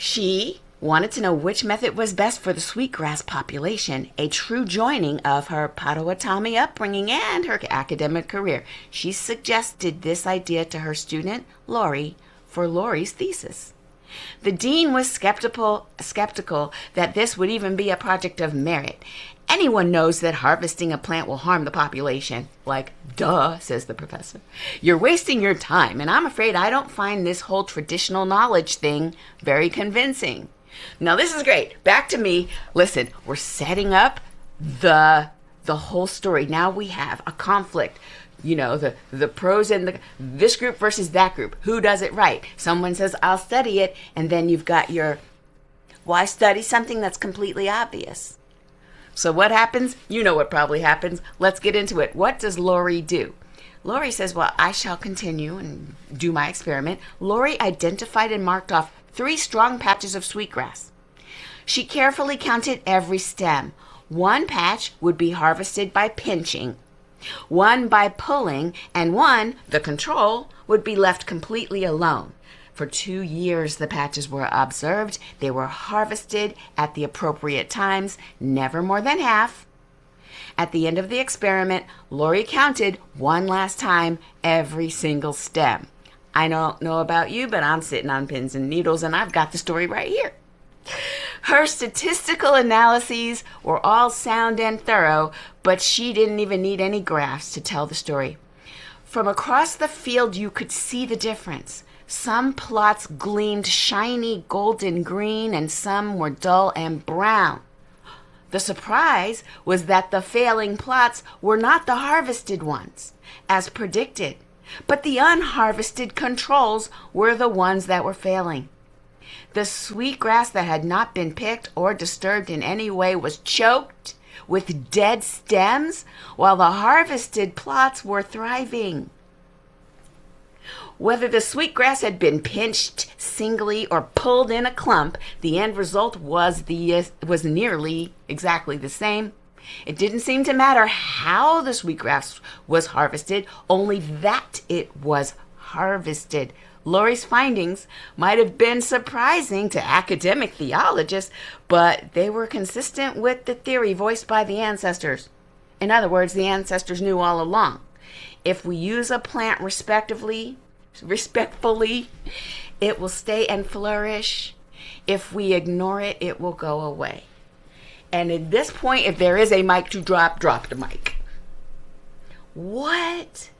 She wanted to know which method was best for the sweetgrass population, a true joining of her Potawatomi upbringing and her academic career. She suggested this idea to her student, Lori, for Lori's thesis. The dean was skeptical that this would even be a project of merit. Anyone knows that harvesting a plant will harm the population. Like, duh, says the professor. You're wasting your time, and I'm afraid I don't find this whole traditional knowledge thing very convincing. Now, this is great. Back to me. Listen, we're setting up the whole story. Now we have a conflict. You know, the pros and this group versus that group. Who does it right? Someone says, I'll study it. And then you've got your, why study something that's completely obvious? So what happens? You know what probably happens. Let's get into it. What does Lori do? Lori says, well, I shall continue and do my experiment. Lori identified and marked off 3 strong patches of sweetgrass. She carefully counted every stem. 1 patch would be harvested by pinching, 1 by pulling, and 1, the control, would be left completely alone. For 2 years, the patches were observed. They were harvested at the appropriate times, never more than half. At the end of the experiment, Lori counted one last time every single stem. I don't know about you, but I'm sitting on pins and needles, and I've got the story right here. Her statistical analyses were all sound and thorough, but she didn't even need any graphs to tell the story. From across the field, you could see the difference. Some plots gleamed shiny golden green, and some were dull and brown. The surprise was that the failing plots were not the harvested ones, as predicted, but the unharvested controls were the ones that were failing. The sweetgrass that had not been picked or disturbed in any way was choked with dead stems, while the harvested plots were thriving. Whether the sweetgrass had been pinched singly or pulled in a clump, the end result was nearly exactly the same. It didn't seem to matter how the sweetgrass was harvested, only that it was harvested. Lori's findings might have been surprising to academic theologists, but they were consistent with the theory voiced by the ancestors. In other words, the ancestors knew all along. If we use a plant respectfully, it will stay and flourish. If we ignore it, it will go away. And at this point, if there is a mic to drop, drop the mic. What